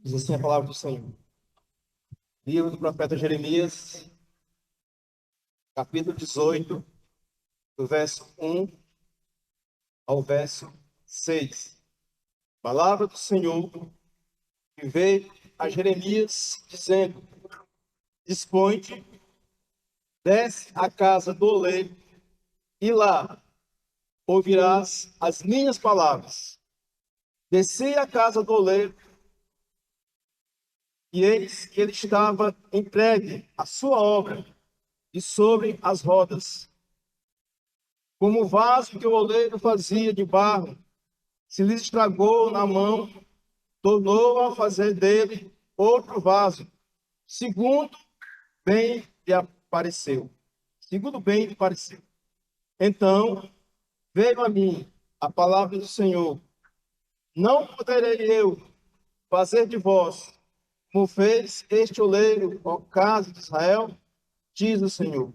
Diz assim a palavra do Senhor. Livro do profeta Jeremias, capítulo 18, do verso 1 ao verso 6. Palavra do Senhor que veio a Jeremias dizendo: Dispõe-te, desce à casa do oleiro, e lá ouvirás as minhas palavras. Desci à casa do oleiro, e eis que ele estava entregue à sua obra, e sobre as rodas. Como o vaso que o oleiro fazia de barro, se lhe estragou na mão, tornou a fazer dele outro vaso, segundo bem lhe apareceu. Segundo bem lhe pareceu. Então veio a mim a palavra do Senhor: Não poderei eu fazer de vós como fez este oleiro ao caso de Israel, diz o Senhor.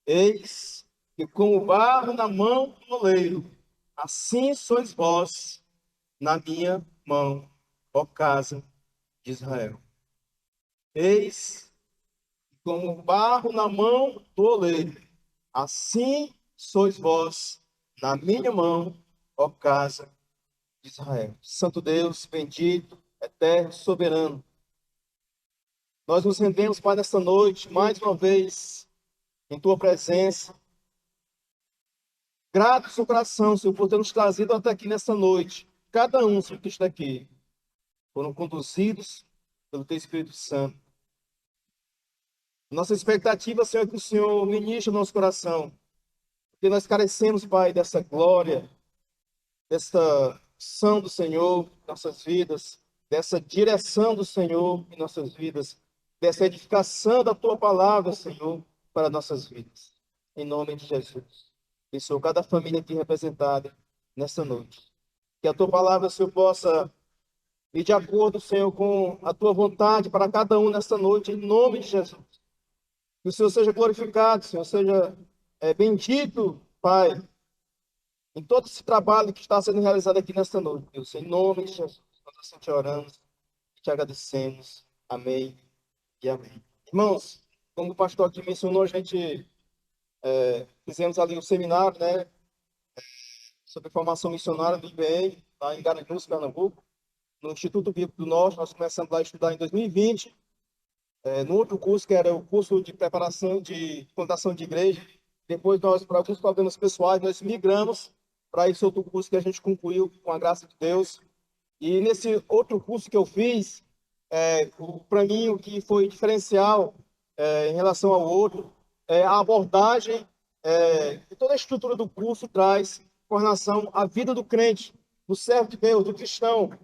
Eis que como barro na mão do oleiro, assim sois vós na minha mão, ó casa de Israel. Eis que como barro na mão do oleiro, assim sois vós na minha mão, ó casa de Israel. Santo Deus, bendito, eterno, soberano, nós nos rendemos, Pai, nesta noite, mais uma vez, em Tua presença. Gratos no coração, Senhor, por ter nos trazido até aqui nesta noite. Cada um, Senhor, que está aqui, foram conduzidos pelo Teu Espírito Santo. Nossa expectativa, Senhor, é que o Senhor ministre o nosso coração, porque nós carecemos, Pai, dessa glória, dessa ação do Senhor em nossas vidas, dessa direção do Senhor em nossas vidas, dessa edificação da Tua palavra, Senhor, para nossas vidas. Em nome de Jesus. Abençoa cada família aqui representada nesta noite. Que a Tua palavra, Senhor, possa ir de acordo, Senhor, com a Tua vontade para cada um nesta noite, em nome de Jesus. Que o Senhor seja glorificado, Senhor, seja bendito, Pai, em todo esse trabalho que está sendo realizado aqui nesta noite, Deus. Em nome de Jesus, nós assim te oramos e te agradecemos. Amém e amém. Irmãos, como o pastor aqui mencionou, a gente fizemos ali um seminário, né, sobre formação missionária do IBM, lá em Garanhuns, Pernambuco, no Instituto Bíblico do Norte. Nós começamos lá a estudar em 2020, no outro curso, que era o curso de preparação de plantação de igreja. Depois, nós, por alguns problemas pessoais, nós migramos para esse outro curso que a gente concluiu com a graça de Deus. E nesse outro curso que eu fiz, para mim, o que foi diferencial em relação ao outro, a abordagem que toda a estrutura do curso traz com relação à vida do crente, do servo de Deus, do cristão.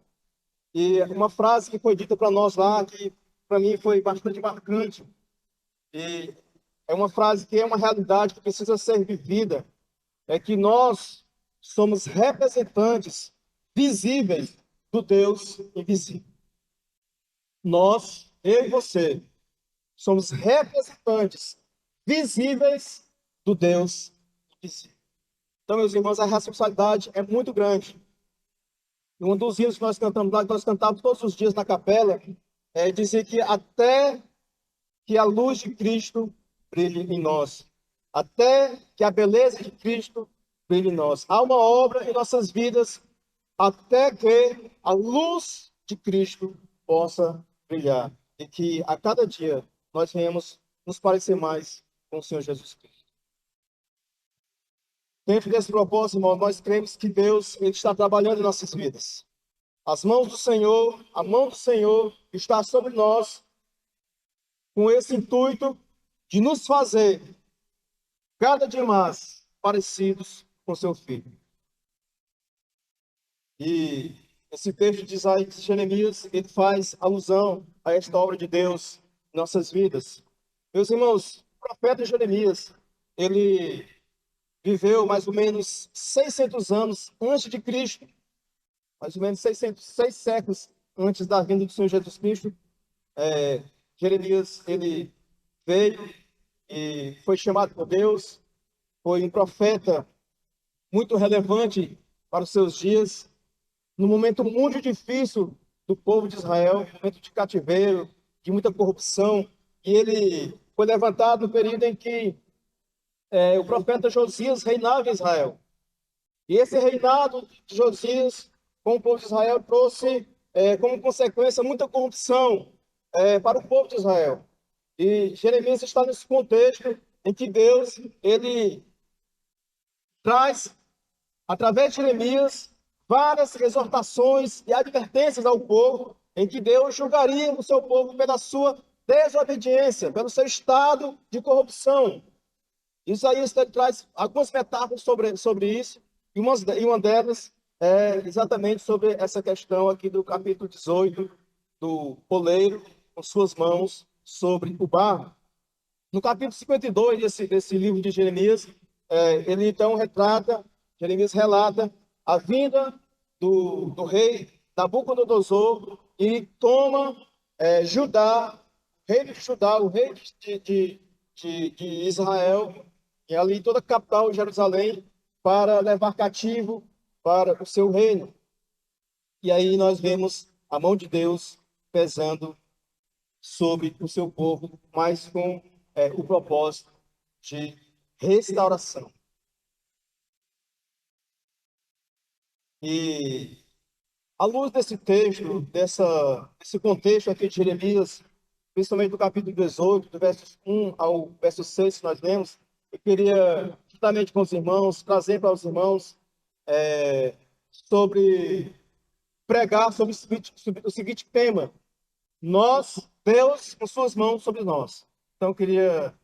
E uma frase que foi dita para nós lá, que para mim foi bastante marcante, e é uma frase que é uma realidade que precisa ser vivida, é que nós somos representantes visíveis do Deus invisível. Nós, eu e você, somos representantes visíveis do Deus invisível. Então, meus irmãos, a responsabilidade é muito grande. E um dos hinos que nós cantamos lá, que nós cantávamos todos os dias na capela, dizer que até que a luz de Cristo brilhe em nós, até que a beleza de Cristo brilhe em nós. Há uma obra em nossas vidas até que a luz de Cristo possa brilhar e que a cada dia nós venhamos nos parecer mais com o Senhor Jesus Cristo. Dentro desse propósito, irmão, nós cremos que Deus ele está trabalhando em nossas vidas. As mãos do Senhor, a mão do Senhor está sobre nós com esse intuito de nos fazer cada dia mais parecidos com seu Filho. E esse texto de Isaías e Jeremias, ele faz alusão a esta obra de Deus em nossas vidas. Meus irmãos, o profeta Jeremias, ele viveu mais ou menos 600 anos antes de Cristo, mais ou menos 6 séculos antes da vinda do Senhor Jesus Cristo. Jeremias, ele veio e foi chamado por Deus, foi um profeta muito relevante para os seus dias, num momento muito difícil do povo de Israel, um momento de cativeiro, de muita corrupção, e ele foi levantado no período em que o profeta Josias reinava em Israel. E esse reinado de Josias com o povo de Israel trouxe, como consequência, muita corrupção para o povo de Israel. E Jeremias está nesse contexto em que Deus, ele traz, através de Jeremias, várias exortações e advertências ao povo, em que Deus julgaria o seu povo pela sua desobediência, pelo seu estado de corrupção. Isaías traz algumas metáforas sobre isso, e uma delas é exatamente sobre essa questão aqui do capítulo 18, do oleiro com suas mãos sobre o barro. No capítulo 52 desse livro de Jeremias, ele então Jeremias relata a vinda do rei Nabucodonosor e toma Judá, rei de Judá, o rei de Israel, e ali toda a capital de Jerusalém, para levar cativo para o seu reino. E aí nós vemos a mão de Deus pesando sobre o seu povo, mas com o propósito de restauração. E à luz desse texto, desse contexto aqui de Jeremias, principalmente do capítulo 18, do verso 1 ao verso 6 que nós lemos, eu queria, juntamente com os irmãos, trazer para os irmãos pregar sobre o seguinte tema: Deus com suas mãos sobre nós. Então, eu queria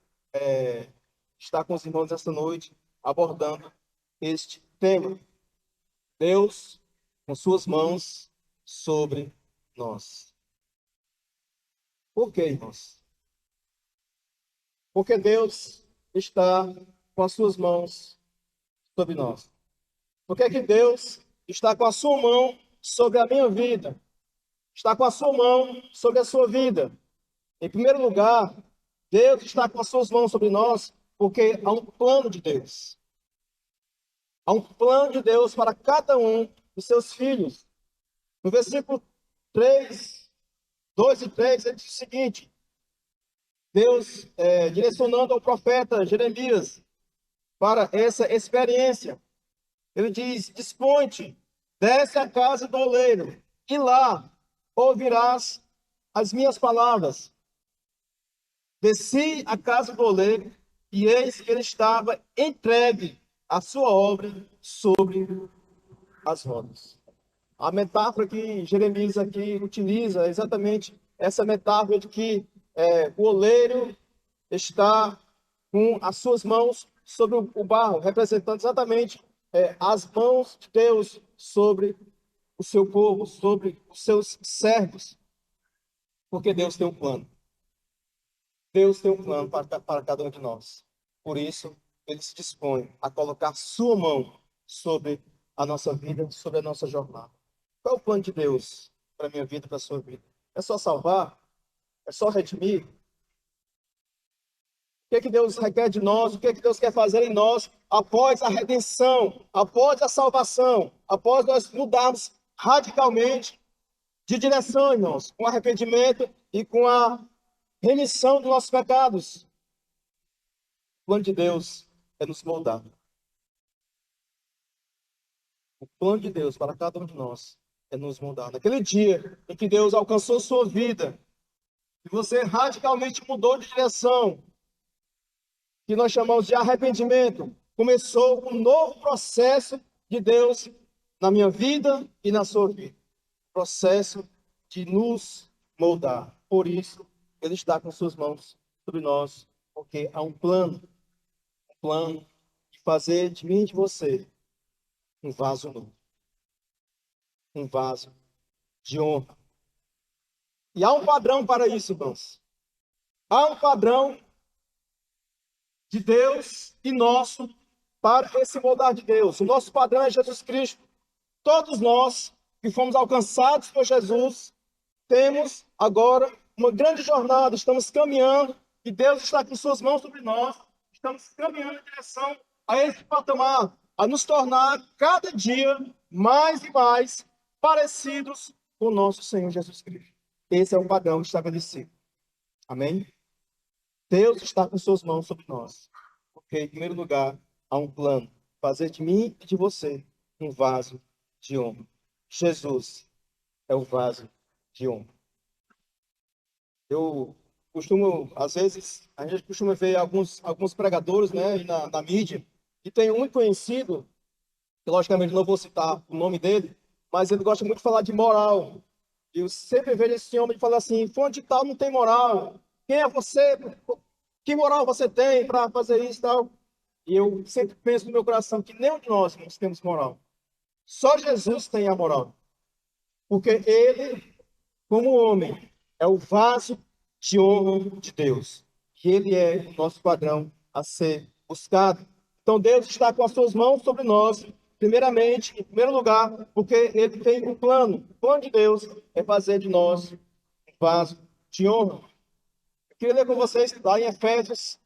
estar com os irmãos esta noite, abordando este tema. Deus com suas mãos sobre nós. Por quê, irmãos? Porque Deus está com as suas mãos sobre nós. Por que Deus está com a sua mão sobre a minha vida? Está com a sua mão sobre a sua vida. Em primeiro lugar, Deus está com as suas mãos sobre nós porque há um plano de Deus. Há um plano de Deus para cada um dos seus filhos. No versículo 3, 2 e 3, ele diz o seguinte: Deus direcionando ao profeta Jeremias para essa experiência. Ele diz: dispõe-te, desce à casa do oleiro, e lá ouvirás as minhas palavras. Desci à casa do oleiro, e eis que ele estava entregue a sua obra sobre as rodas. A metáfora que Jeremias aqui utiliza é exatamente essa metáfora de que o oleiro está com as suas mãos sobre o barro, representando exatamente as mãos de Deus sobre o seu povo, sobre os seus servos. Porque Deus tem um plano. Deus tem um plano para cada um de nós. Por isso, ele se dispõe a colocar sua mão sobre a nossa vida, sobre a nossa jornada. Qual é o plano de Deus para a minha vida, para a sua vida? É só salvar? É só redimir? O que que Deus requer de nós? O que que Deus quer fazer em nós após a redenção, após a salvação, após nós mudarmos radicalmente de direção, irmãos, com arrependimento e com a remissão dos nossos pecados? O plano de Deus é nos moldar. O plano de Deus para cada um de nós é nos moldar. Naquele dia em que Deus alcançou sua vida, e você radicalmente mudou de direção, que nós chamamos de arrependimento, começou um novo processo de Deus na minha vida e na sua vida. Processo de nos moldar. Por isso, Ele está com suas mãos sobre nós, porque há um plano de fazer de mim e de você um vaso novo, um vaso de honra. E há um padrão para isso, irmãos. Há um padrão de Deus e nosso para esse moldar de Deus. O nosso padrão é Jesus Cristo. Todos nós que fomos alcançados por Jesus temos agora uma grande jornada. Estamos caminhando e Deus está com suas mãos sobre nós. Estamos caminhando em direção a esse patamar, a nos tornar cada dia mais e mais parecidos com o nosso Senhor Jesus Cristo. Esse é o padrão estabelecido. Amém? Deus está com suas mãos sobre nós. Porque, em primeiro lugar, há um plano. Fazer de mim e de você um vaso de honra. Jesus é o vaso de honra. Eu costumo, às vezes, a gente costuma ver alguns pregadores, né, na mídia, e tem um conhecido, que logicamente não vou citar o nome dele, mas ele gosta muito de falar de moral. E eu sempre vejo esse homem falar assim: fulano de tal não tem moral. Quem é você? Que moral você tem para fazer isso e tal? E eu sempre penso no meu coração que nenhum de nós temos moral. Só Jesus tem a moral. Porque ele, como homem, é o vaso de honra de Deus. E ele é o nosso padrão a ser buscado. Então Deus está com as suas mãos sobre nós, primeiramente, em primeiro lugar, porque ele tem um plano. O plano de Deus é fazer de nós um vaso de honra. Eu queria ler com vocês lá em Efésios,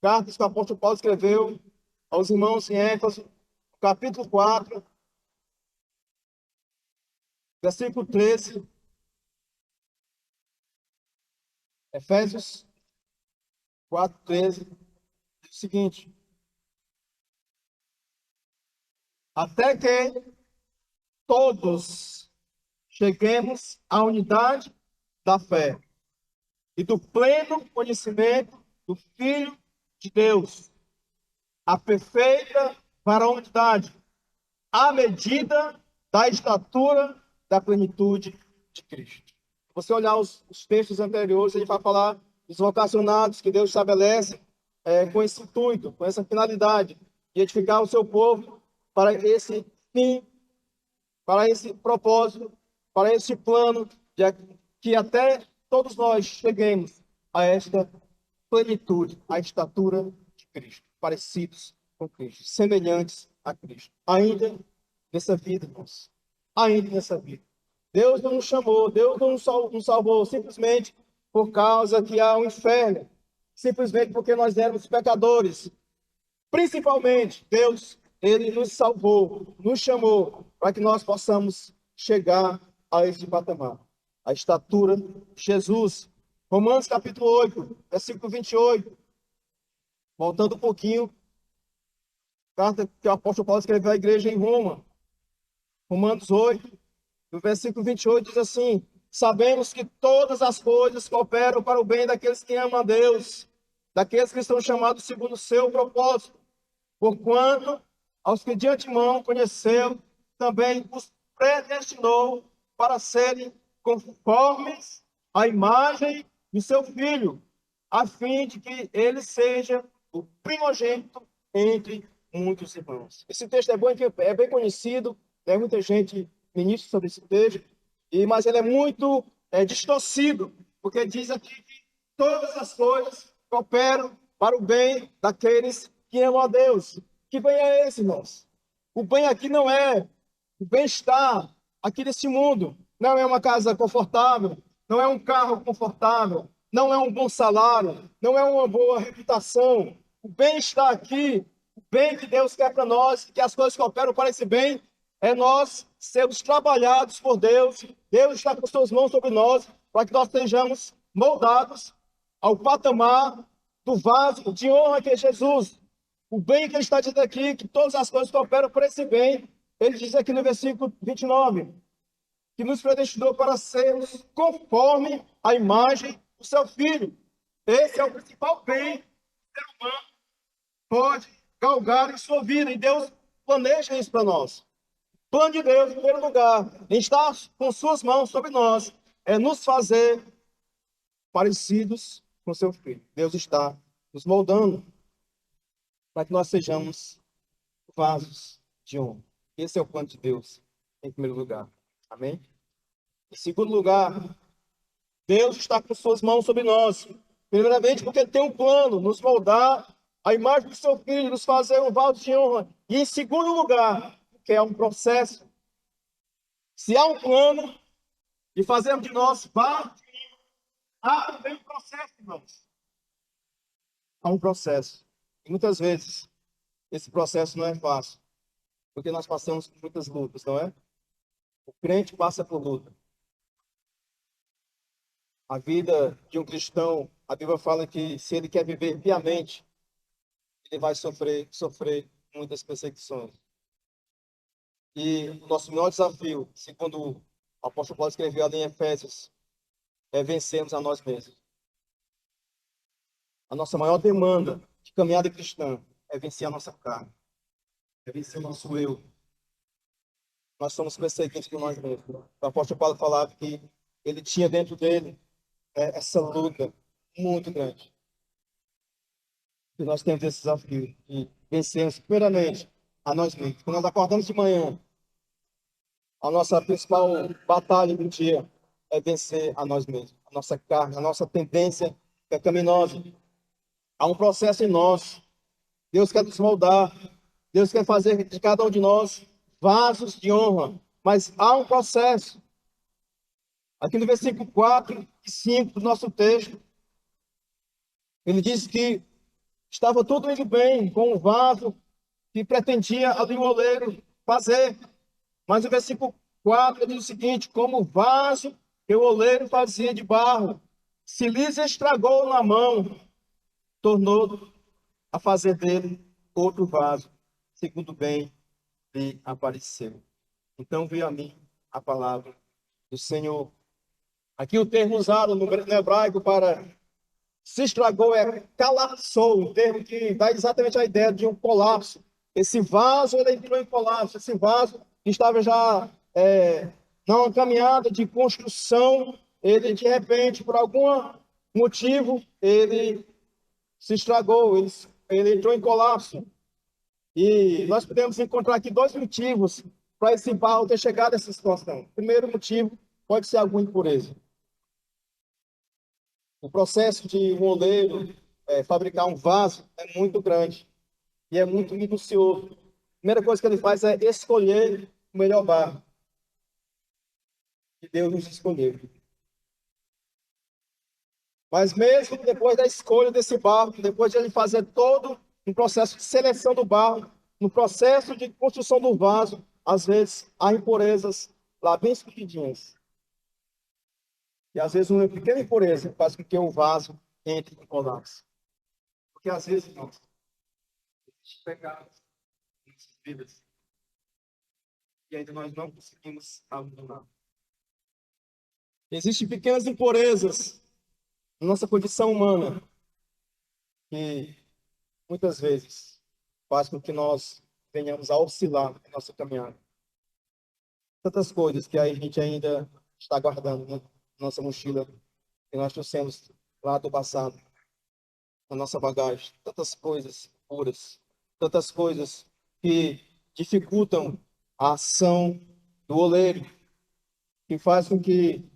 cartas que o apóstolo Paulo escreveu aos irmãos em Éfeso, capítulo 4, versículo 13. Efésios 4:13, diz o seguinte: até que todos cheguemos à unidade da fé e do pleno conhecimento do Filho de Deus, a perfeita varonilidade, à medida da estatura da plenitude de Cristo. Se você olhar os textos anteriores, ele vai falar dos vocacionados que Deus estabelece com esse intuito, com essa finalidade, de edificar o seu povo para esse fim, para esse propósito, para esse plano, de que até todos nós cheguemos a esta plenitude, a estatura de Cristo, parecidos com Cristo, semelhantes a Cristo. Ainda nessa vida, irmãos. Ainda nessa vida. Deus não nos chamou, Deus não nos salvou simplesmente por causa que há um inferno, simplesmente porque nós éramos pecadores. Principalmente, Deus, ele nos salvou, nos chamou para que nós possamos chegar a este patamar, a estatura de Jesus. Romanos capítulo 8, versículo 28. Voltando um pouquinho, carta que o apóstolo Paulo escreveu à igreja em Roma. Romanos 8, no versículo 28, diz assim: sabemos que todas as coisas cooperam para o bem daqueles que amam a Deus, daqueles que estão chamados segundo o seu propósito. Porquanto, aos que de antemão conheceu, também os predestinou para serem conformes à imagem de seu Filho, a fim de que ele seja o primogênito entre muitos irmãos. Esse texto é bem conhecido, né? Muita gente ministra sobre esse texto, mas ele é muito distorcido, porque diz aqui que todas as coisas cooperam para o bem daqueles que amam a Deus. Que bem é esse, irmãos? O bem aqui não é o bem-estar aqui nesse mundo. Não é uma casa confortável, não é um carro confortável, não é um bom salário, não é uma boa reputação. O bem-estar aqui, o bem que Deus quer para nós, que as coisas cooperam para esse bem, é nós sermos trabalhados por Deus. Deus está com suas mãos sobre nós, para que nós sejamos moldados ao patamar do vaso de honra que é Jesus. O bem que ele está dizendo aqui, que todas as coisas cooperam para esse bem, ele diz aqui no versículo 29, que nos predestinou para sermos conforme a imagem do seu Filho. Esse é o principal bem que o ser humano pode galgar em sua vida, e Deus planeja isso para nós. O plano de Deus, em primeiro lugar, em estar com suas mãos sobre nós, é nos fazer parecidos com seu Filho. Deus está nos moldando para que nós sejamos vasos de honra. Esse é o plano de Deus, em primeiro lugar. Amém? Em segundo lugar, Deus está com suas mãos sobre nós. Primeiramente, porque Ele tem um plano, nos moldar a imagem do seu Filho, nos fazer um vaso de honra. E em segundo lugar, porque é um processo. Se há um plano de fazermos de nós vasos de honra, há também um processo, irmãos. Há um processo. E muitas vezes, esse processo não é fácil, porque nós passamos por muitas lutas, não é? O crente passa por luta. A vida de um cristão, a Bíblia fala que se ele quer viver piamente, ele vai sofrer muitas perseguições. E o nosso maior desafio, segundo o apóstolo Paulo escreveu ali em Efésios, é vencermos a nós mesmos. A nossa maior demanda de caminhada cristã é vencer a nossa carne, é vencer o nosso eu. Nós somos perseguidos por nós mesmos. O apóstolo Paulo falava que ele tinha dentro dele essa luta muito grande. E nós temos esse desafio de vencermos, primeiramente, a nós mesmos. Quando nós acordamos de manhã, a nossa principal batalha do dia é vencer a nós mesmos, a nossa carne, a nossa tendência pecaminosa. Há um processo em nós. Deus quer nos moldar. Deus quer fazer de cada um de nós vasos de honra. Mas há um processo. Aqui no versículo 4 e 5 do nosso texto, ele diz que estava tudo indo bem com o vaso que pretendia ali o oleiro fazer. Mas o versículo 4 diz o seguinte: como o vaso que o oleiro fazia de barro, se lhes estragou na mão, tornou a fazer dele outro vaso, segundo bem lhe apareceu. Então veio a mim a palavra do Senhor. Aqui o termo usado no hebraico para se estragou é colapsou, um termo que dá exatamente a ideia de um colapso. Esse vaso ele entrou em colapso, esse vaso que estava já numa caminhada de construção, ele de repente, por algum motivo, ele se estragou, ele entrou em colapso. E nós podemos encontrar aqui dois motivos para esse barro ter chegado a essa situação. O primeiro motivo pode ser alguma impureza. O processo de um oleiro fabricar um vaso é muito grande e é muito minucioso. A primeira coisa que ele faz é escolher o melhor barro que Deus nos escolheu. Mas mesmo depois da escolha desse barro, depois de ele fazer todo um processo de seleção do barro, no processo de construção do vaso, às vezes há impurezas lá bem escondidinhas. E às vezes uma pequena impureza faz com que o vaso entre em colapso. Porque às vezes, não, existe pecado em nossas vidas e ainda nós não conseguimos abandonar. Existem pequenas impurezas na nossa condição humana que muitas vezes faz com que nós venhamos a oscilar na nossa caminhada. Tantas coisas que a gente ainda está guardando na nossa mochila, que nós trouxemos lá do passado, na nossa bagagem. Tantas coisas puras, tantas coisas que dificultam a ação do oleiro, que faz com que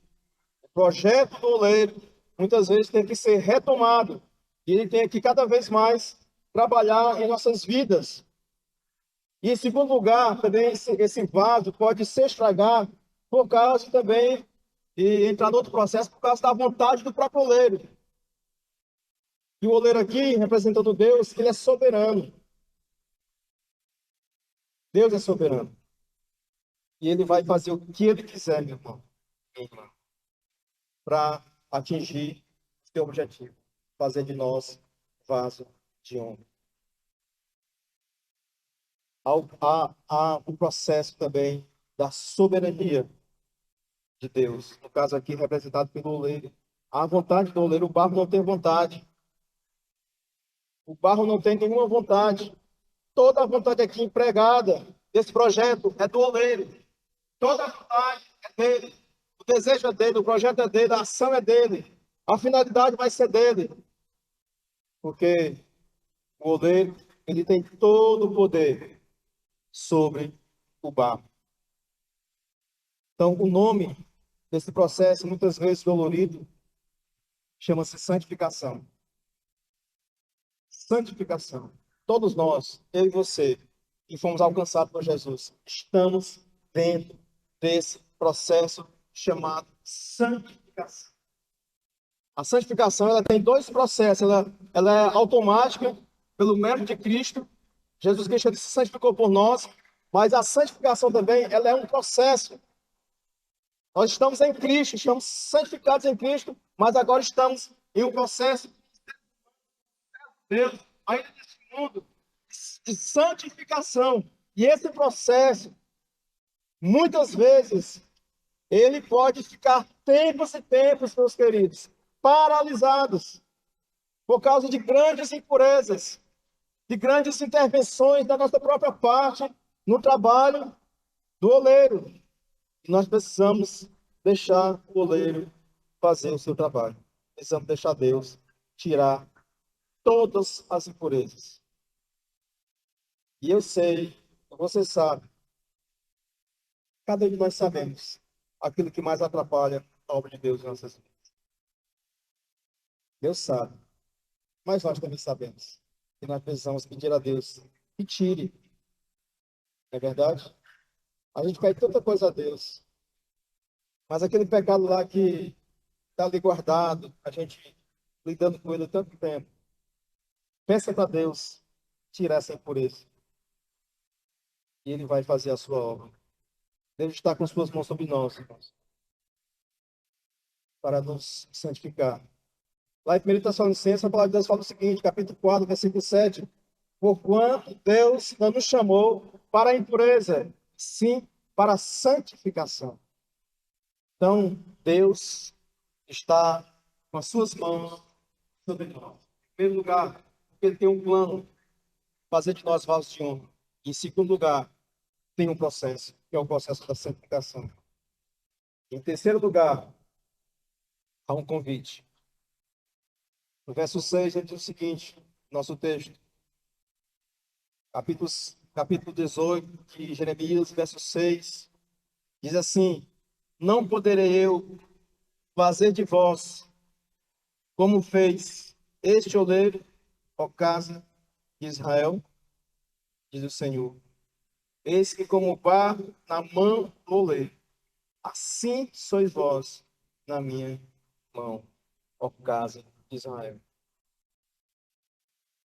o projeto do oleiro muitas vezes tenha que ser retomado e ele tenha que cada vez mais trabalhar em nossas vidas. E em segundo lugar, também esse vaso pode se estragar por causa também e entrar no outro processo por causa da vontade do próprio oleiro. E o oleiro aqui, representando Deus, ele é soberano. Deus é soberano. E ele vai fazer o que ele quiser, meu irmão, para atingir o seu objetivo. Fazer de nós vaso de honra. Há um processo também da soberania de Deus. No caso aqui, representado pelo oleiro. A vontade do oleiro, o barro não tem vontade. O barro não tem nenhuma vontade. Toda a vontade aqui empregada desse projeto é do oleiro. Toda a vontade é dele. O desejo é dele, o projeto é dele, a ação é dele. A finalidade vai ser dele. Porque o oleiro, ele tem todo o poder sobre o barro. Então, o nome desse processo, muitas vezes dolorido, chama-se santificação. Santificação. Todos nós, eu e você, que fomos alcançados por Jesus, estamos dentro desse processo chamado santificação. A santificação ela tem dois processos. Ela é automática pelo mérito de Cristo. Jesus Cristo se santificou por nós, mas a santificação também ela é um processo. Nós estamos em Cristo, estamos santificados em Cristo, mas agora estamos em um processo de Deus, ainda nesse mundo, de santificação. E esse processo, muitas vezes, ele pode ficar tempos e tempos, meus queridos, paralisados, por causa de grandes impurezas, de grandes intervenções da nossa própria parte no trabalho do oleiro. E nós precisamos deixar o oleiro fazer o seu trabalho. Precisamos deixar Deus tirar todas as impurezas. E eu sei, você sabe, cada um de nós sabemos aquilo que mais atrapalha a obra de Deus em nossas vidas. Deus sabe, mas nós também sabemos que nós precisamos pedir a Deus que tire. Não é verdade? A gente pede tanta coisa a Deus, mas aquele pecado lá que está ali guardado, a gente lidando com ele há tanto tempo, peça para Deus tirar essa impureza. E Ele vai fazer a sua obra. Deus está com suas mãos sobre nós, irmãos, para nos santificar. Lá em 1 Tessalonicenses, a palavra de Deus fala o seguinte, capítulo 4, versículo 7. Porquanto Deus não nos chamou para a impureza, sim para a santificação. Então, Deus está com as suas mãos sobre nós. Em primeiro lugar, porque Ele tem um plano, fazer de nós vasos de honra. Em segundo lugar, tem um processo, que é o processo da santificação. Em terceiro lugar, há um convite. No verso 6, ele diz o seguinte, nosso texto, capítulo 18 de Jeremias, verso 6, diz assim, não poderei eu fazer de vós como fez este oleiro, ó casa de Israel, diz o Senhor. Eis que como barro na mão do oleiro, assim sois vós na minha mão, ó casa de Israel.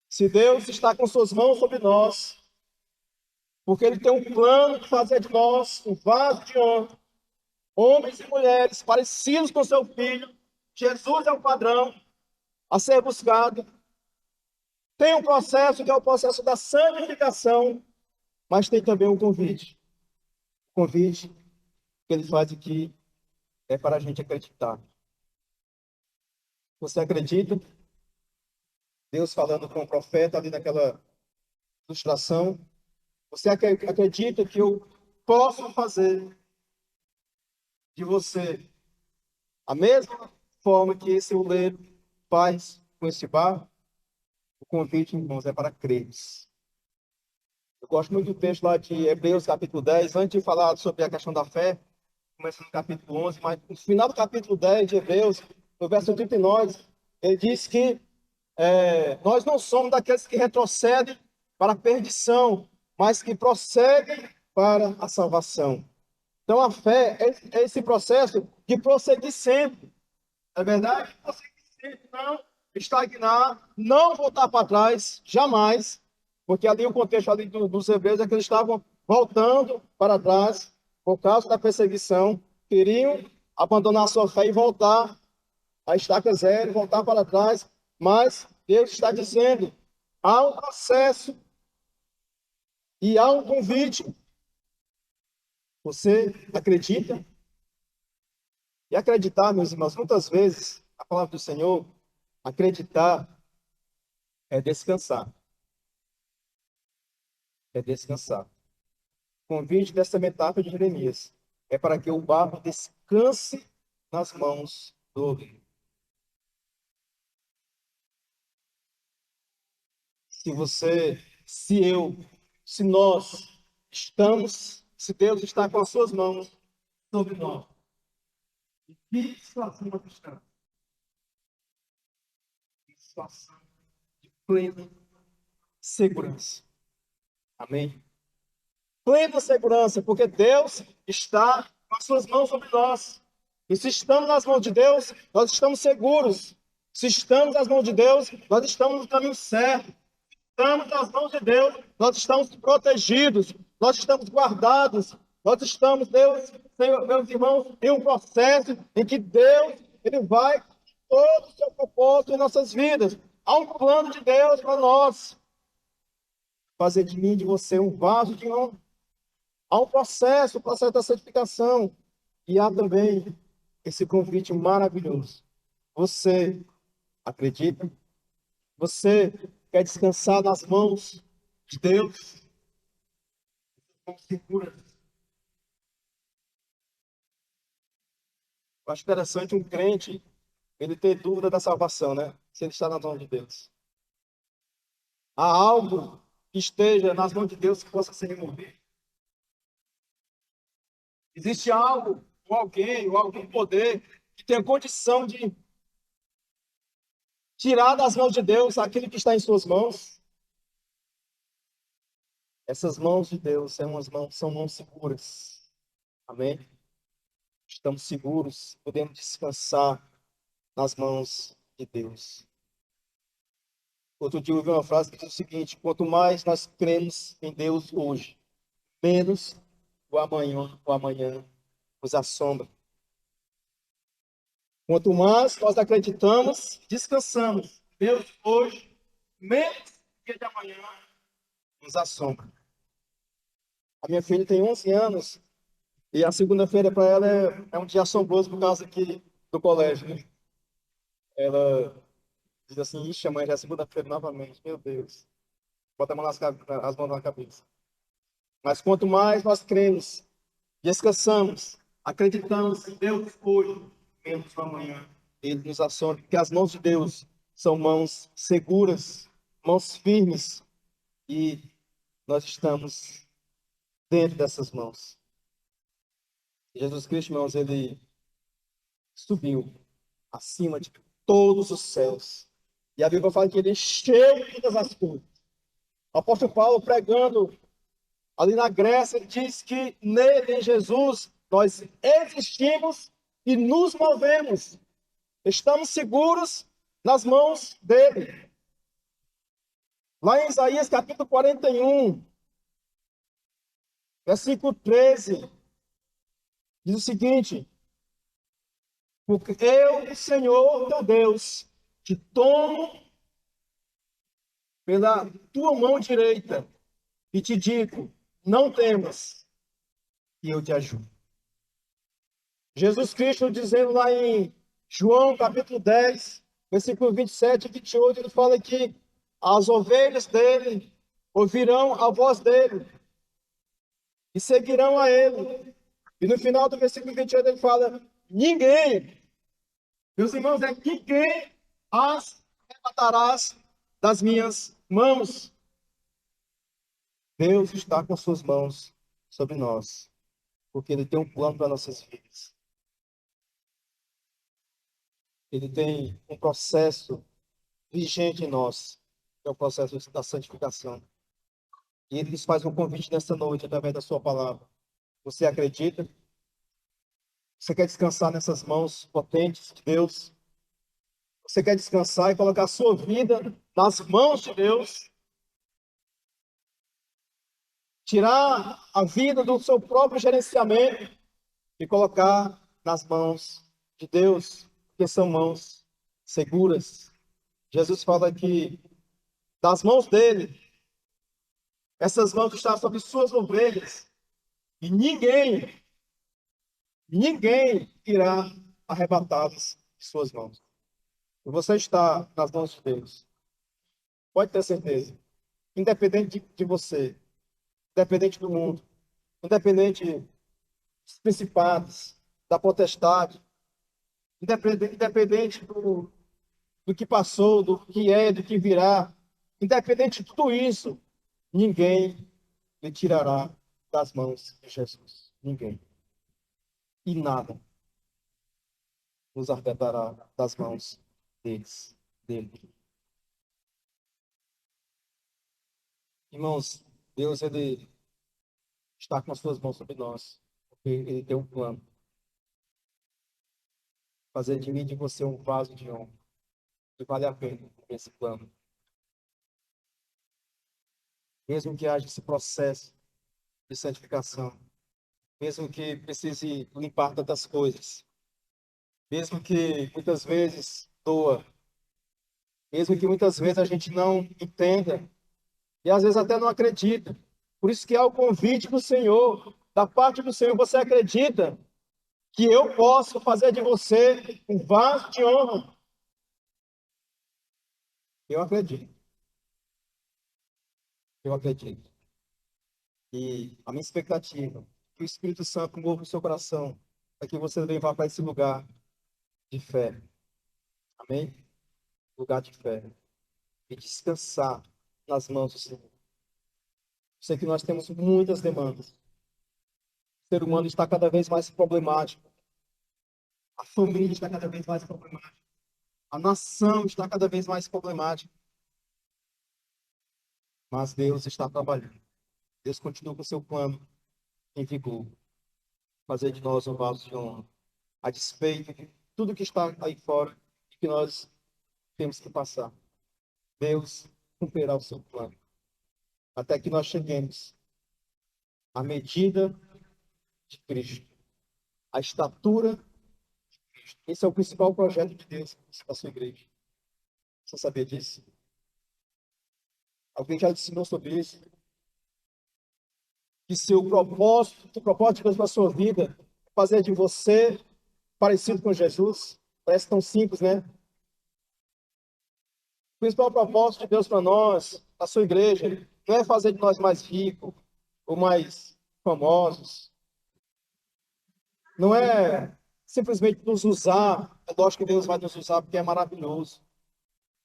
Se Deus está com suas mãos sobre nós, porque Ele tem um plano de fazer de nós um vaso de honra, homens e mulheres parecidos com seu Filho, Jesus é o padrão a ser buscado. Tem um processo que é o processo da santificação, mas tem também um convite. O convite que Ele faz aqui é para a gente acreditar. Você acredita? Deus falando com o profeta ali naquela ilustração. Você acredita que eu posso fazer de você a mesma forma que esse oleiro faz com esse barro? O convite, irmãos, é para creres. Eu gosto muito do texto lá de Hebreus, capítulo 10, antes de falar sobre a questão da fé, começa no capítulo 11, mas no final do capítulo 10 de Hebreus, no verso 39, ele diz que nós não somos daqueles que retrocedem para a perdição, mas que prosseguem para a salvação. Então, a fé é esse processo de prosseguir sempre. É verdade? Prosseguir sempre, não estagnar, não voltar para trás, jamais. Porque ali o contexto ali dos hebreus é que eles estavam voltando para trás por causa da perseguição, queriam abandonar a sua fé e voltar a estaca zero, voltar para trás. Mas Deus está dizendo, há um processo e há um convite. Você acredita? E acreditar, meus irmãos, muitas vezes, a palavra do Senhor, acreditar é descansar. É descansar. O convite dessa metáfora de Jeremias é para que o barro descanse nas mãos do oleiro. Se nós estamos, se Deus está com as suas mãos sobre nós, em que situação nós estamos? Em situação de plena segurança. Amém? Plena segurança, porque Deus está com as suas mãos sobre nós. E se estamos nas mãos de Deus, nós estamos seguros. Se estamos nas mãos de Deus, nós estamos no caminho certo. Estamos nas mãos de Deus, nós estamos protegidos, nós estamos guardados, nós estamos, Deus, meus irmãos, em um processo em que Deus ele vai com todo o seu propósito em nossas vidas. Há um plano de Deus para nós. Fazer de mim, de você, um vaso de honra. Há um processo, o processo da santificação. E há também esse convite maravilhoso. Você acredita? Você quer descansar nas mãos de Deus? Como segura. Eu acho interessante um crente ele ter dúvida da salvação, né? Se ele está nas mãos de Deus. Há algo que esteja nas mãos de Deus que possa ser removido. Existe algo, ou algum poder que tenha condição de tirar das mãos de Deus aquilo que está em suas mãos. Essas mãos de Deus são mãos seguras. Amém? Estamos seguros, podemos descansar nas mãos de Deus. Outro dia eu ouvi uma frase que diz o seguinte: quanto mais nós cremos em Deus hoje, menos o amanhã nos assombra. Quanto mais nós acreditamos, descansamos em Deus hoje, menos o dia de amanhã nos assombra. A minha filha tem 11 anos e a segunda-feira para ela é um dia assombroso por causa aqui do colégio, né? Ela diz assim: ixi, mãe, já é segunda-feira novamente, meu Deus. Bota a mão as mãos na cabeça. Mas quanto mais nós cremos, descansamos, acreditamos em Deus hoje, menos no amanhã. Ele nos assombra, porque as mãos de Deus são mãos seguras, mãos firmes, e nós estamos dentro dessas mãos. Jesus Cristo, irmãos, ele subiu acima de todos os céus. E a Bíblia fala que ele encheu todas as coisas. O apóstolo Paulo, pregando ali na Grécia, diz que nele, em Jesus, nós existimos e nos movemos. Estamos seguros nas mãos dele. Lá em Isaías capítulo 41, versículo 13, diz o seguinte: porque eu, o Senhor teu Deus, te tomo pela tua mão direita e te digo: não temas, e eu te ajudo. Jesus Cristo dizendo lá em João capítulo 10, versículo 27 e 28, ele fala que as ovelhas dele ouvirão a voz dele e seguirão a ele. E no final do versículo 28 ele fala: ninguém, meus irmãos, ninguém as arrebatarás das minhas mãos. Deus está com suas mãos sobre nós, porque ele tem um plano para nossas vidas. Ele tem um processo vigente em nós, que é o processo da santificação. E ele nos faz um convite nesta noite, através da sua palavra. Você acredita? Você quer descansar nessas mãos potentes de Deus? Você quer descansar e colocar a sua vida nas mãos de Deus? Tirar a vida do seu próprio gerenciamento e colocar nas mãos de Deus, porque são mãos seguras. Jesus fala que das mãos dele, essas mãos estão sobre suas ovelhas, e ninguém irá arrebatá-las de suas mãos. E você está nas mãos de Deus. Pode ter certeza. Independente de você, independente do mundo, independente dos principados, da potestade, independente do que passou, do que é, do que virá, independente de tudo isso, ninguém lhe tirará das mãos de Jesus. Ninguém. E nada nos arrebatará das mãos dele. Irmãos, Deus ele está com as suas mãos sobre nós, porque ele tem um plano. Fazer de mim e de você um vaso de honra. E vale a pena esse plano. Mesmo que haja esse processo de santificação, mesmo que precise limpar tantas coisas, mesmo que muitas vezes doa, mesmo que muitas vezes a gente não entenda e às vezes até não acredita. Por isso que há o convite do Senhor, da parte do Senhor, você acredita que eu posso fazer de você um vaso de honra? Eu acredito, eu acredito. E a minha expectativa é que o Espírito Santo mova o seu coração, para que você também vá para esse lugar de fé. Amém? Lugar de fé. E descansar nas mãos do Senhor. Sei que nós temos muitas demandas. O ser humano está cada vez mais problemático. A família está cada vez mais problemática. A nação está cada vez mais problemática. Mas Deus está trabalhando. Deus continua com o seu plano em vigor. Fazer de nós um vaso de honra. A despeito de tudo que está aí fora e que nós temos que passar. Deus cumprirá o seu plano. Até que nós cheguemos à medida de Cristo. A estatura. Esse é o principal projeto de Deus para a sua igreja. Você sabia disso? Alguém já ensinou sobre isso? Que seu propósito, o propósito de Deus para a sua vida, é fazer de você parecido com Jesus. Parece tão simples, né? O principal propósito de Deus para nós, a sua igreja, não é fazer de nós mais ricos ou mais famosos. Não é simplesmente nos usar. É lógico que Deus vai nos usar porque é maravilhoso.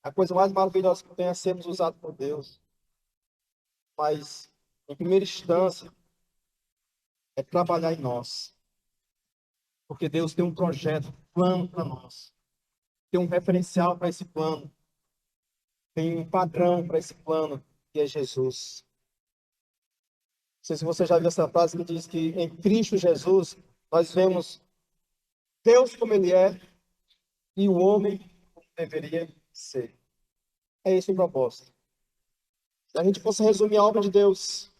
A coisa mais maravilhosa que tem é sermos usados por Deus. Mas, em primeira instância, é trabalhar em nós. Porque Deus tem um projeto, um plano para nós. Tem um referencial para esse plano. Tem um padrão para esse plano, que é Jesus. Não sei se você já viu essa frase que diz que em Cristo Jesus nós vemos Deus como Ele é e o homem como deveria ser. É esse o propósito. Se a gente fosse resumir a obra de Deus,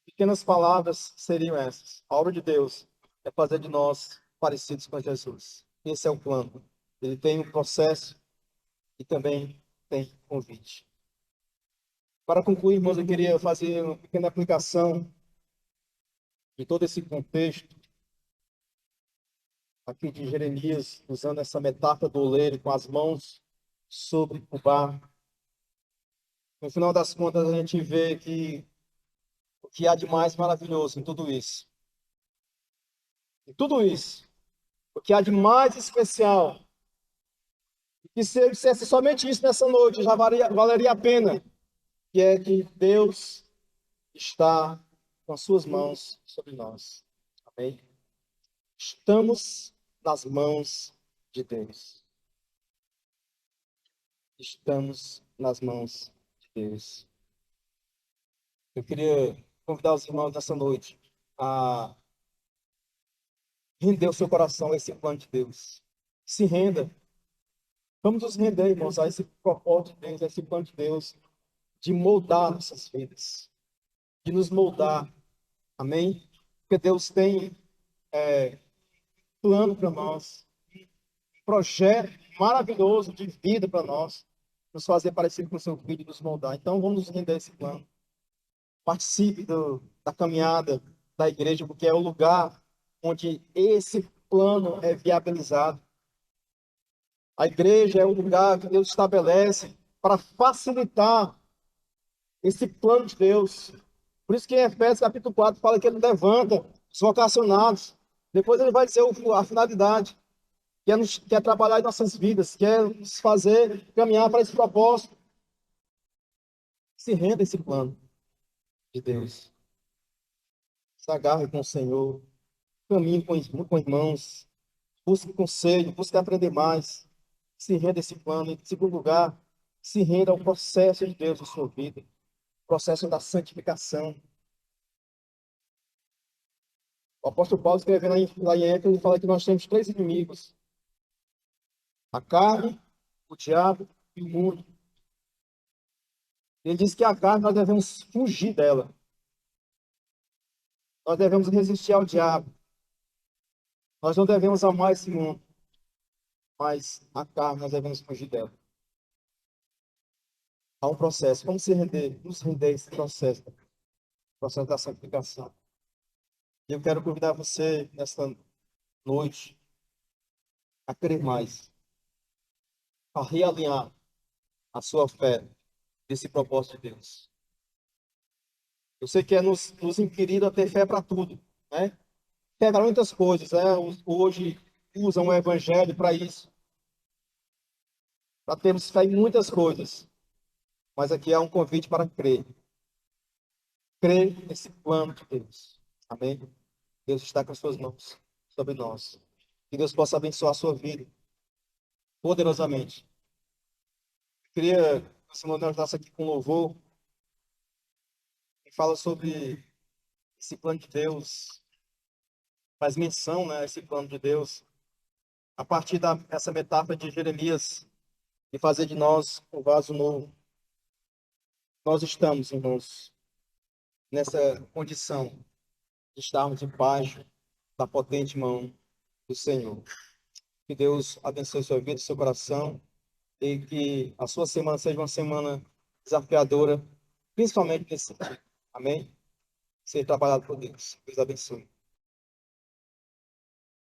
pequenas palavras seriam essas. A obra de Deus é fazer de nós parecidos com Jesus. Esse é o plano. Ele tem um processo e também tem convite. Para concluir, irmãos, eu queria fazer uma pequena aplicação de todo esse contexto aqui de Jeremias, usando essa metáfora do oleiro com as mãos sobre o barro. No final das contas, a gente vê que o que há de mais maravilhoso em tudo isso. Em tudo isso, o que há de mais especial, e se eu dissesse somente isso nessa noite, já valeria a pena, que é que Deus está com as suas mãos sobre nós. Amém? Estamos nas mãos de Deus. Estamos nas mãos de Deus. Eu queria convidar os irmãos nessa noite a render o seu coração a esse plano de Deus. Se renda. Vamos nos render, irmãos, a esse propósito de Deus, a esse plano de Deus, de moldar nossas vidas, de nos moldar. Amém? Porque Deus tem plano para nós, um projeto maravilhoso de vida para nós, nos fazer parecido com o seu filho e nos moldar. Então, vamos nos render a esse plano. Participe da caminhada da igreja, porque é o lugar onde esse plano é viabilizado. A igreja é o lugar que Deus estabelece para facilitar esse plano de Deus. Por isso que em Efésios capítulo 4 fala que ele levanta os vocacionados. Depois ele vai dizer a finalidade, que é trabalhar em nossas vidas, que é nos fazer caminhar para esse propósito. Se renda esse plano de Deus. Se agarre com o Senhor. Caminhe com irmãos. Busque conselho, busque aprender mais. Se renda a esse plano. Em segundo lugar, se renda ao processo de Deus na sua vida. O processo da santificação. O apóstolo Paulo escrevendo lá em Éfeso, ele fala que nós temos três inimigos: a carne, o diabo e o mundo. Ele diz que a carne nós devemos fugir dela. Nós devemos resistir ao diabo. Nós não devemos amar esse mundo, mas a carne nós devemos fugir dela. Há um processo. Vamos se render, nos render a esse processo, processo da santificação. E eu quero convidar você nesta noite a crer mais, a realinhar a sua fé nesse propósito de Deus. Eu sei que é nos inquirido a ter fé para tudo, né? Fé para muitas coisas, né? Hoje usam o evangelho para isso, para termos fé em muitas coisas. Mas aqui há um convite para crer. Crer nesse plano de Deus. Amém? Deus está com as suas mãos sobre nós. Que Deus possa abençoar a sua vida poderosamente. Eu queria que o Senhor nos ajudasse aqui com louvor e fala sobre esse plano de Deus, faz menção, né, a esse plano de Deus, a partir dessa metáfora de Jeremias, de fazer de nós um vaso novo. Nós estamos, irmãos, nessa condição de estarmos debaixo da potente mão do Senhor. Que Deus abençoe sua vida, seu coração, e que a sua semana seja uma semana desafiadora, principalmente nesse sentido. Amém? Ser trabalhado por Deus. Deus abençoe.